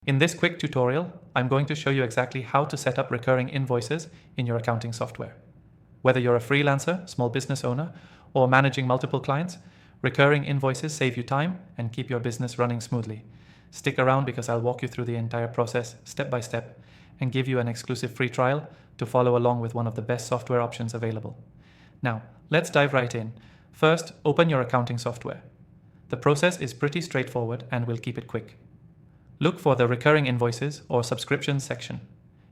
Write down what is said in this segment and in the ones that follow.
In this quick tutorial, I'm going to show you exactly how to set up recurring invoices in your accounting software. Whether you're a freelancer, small business owner, or managing multiple clients, recurring invoices save you time and keep your business running smoothly. Stick around because I'll walk you through the entire process step by step and give you an exclusive free trial to follow along with one of the best software options available. Now, let's dive right in. First, open your accounting software. The process is pretty straightforward and we'll keep it quick. Look for the Recurring Invoices or Subscriptions section.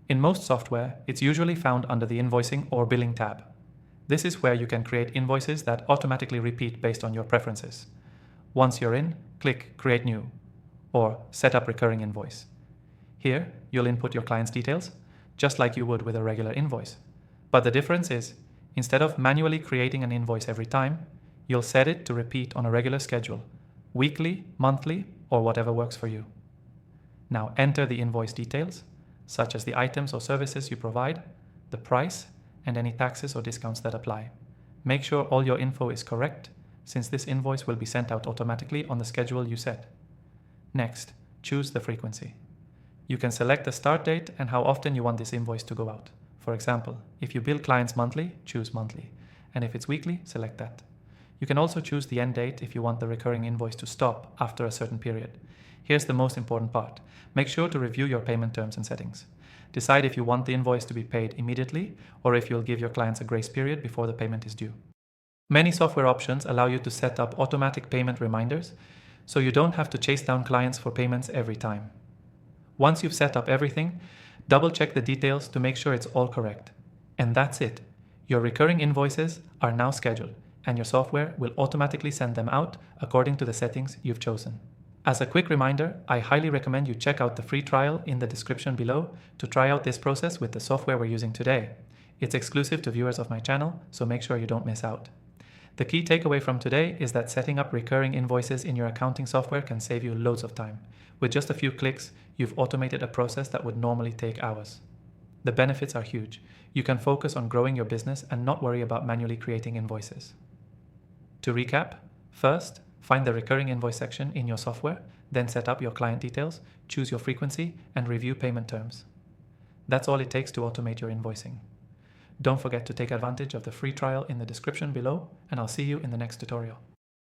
In most software, it's usually found under the Invoicing or Billing tab. This is where you can create invoices that automatically repeat based on your preferences. Once you're in, click Create New or Set up Recurring Invoice. Here, you'll input your client's details, just like you would with a regular invoice. But the difference is, instead of manually creating an invoice every time, you'll set it to repeat on a regular schedule, weekly, monthly, or whatever works for you. Now enter the invoice details, such as the items or services you provide, the price, and any taxes or discounts that apply. Make sure all your info is correct, since this invoice will be sent out automatically on the schedule you set. Next, choose the frequency. You can select the start date and how often you want this invoice to go out. For example, if you bill clients monthly, choose monthly, and if it's weekly, select that. You can also choose the end date if you want the recurring invoice to stop after a certain period. Here's the most important part. Make sure to review your payment terms and settings. Decide if you want the invoice to be paid immediately or if you'll give your clients a grace period before the payment is due. Many software options allow you to set up automatic payment reminders, so you don't have to chase down clients for payments every time. Once you've set up everything, double-check the details to make sure it's all correct. And that's it. Your recurring invoices are now scheduled, and your software will automatically send them out according to the settings you've chosen. As a quick reminder, I highly recommend you check out the free trial in the description below to try out this process with the software we're using today. It's exclusive to viewers of my channel, so make sure you don't miss out. The key takeaway from today is that setting up recurring invoices in your accounting software can save you loads of time. With just a few clicks, you've automated a process that would normally take hours. The benefits are huge. You can focus on growing your business and not worry about manually creating invoices. To recap, first, find the recurring invoice section in your software, then set up your client details, choose your frequency, and review payment terms. That's all it takes to automate your invoicing. Don't forget to take advantage of the free trial in the description below, and I'll see you in the next tutorial.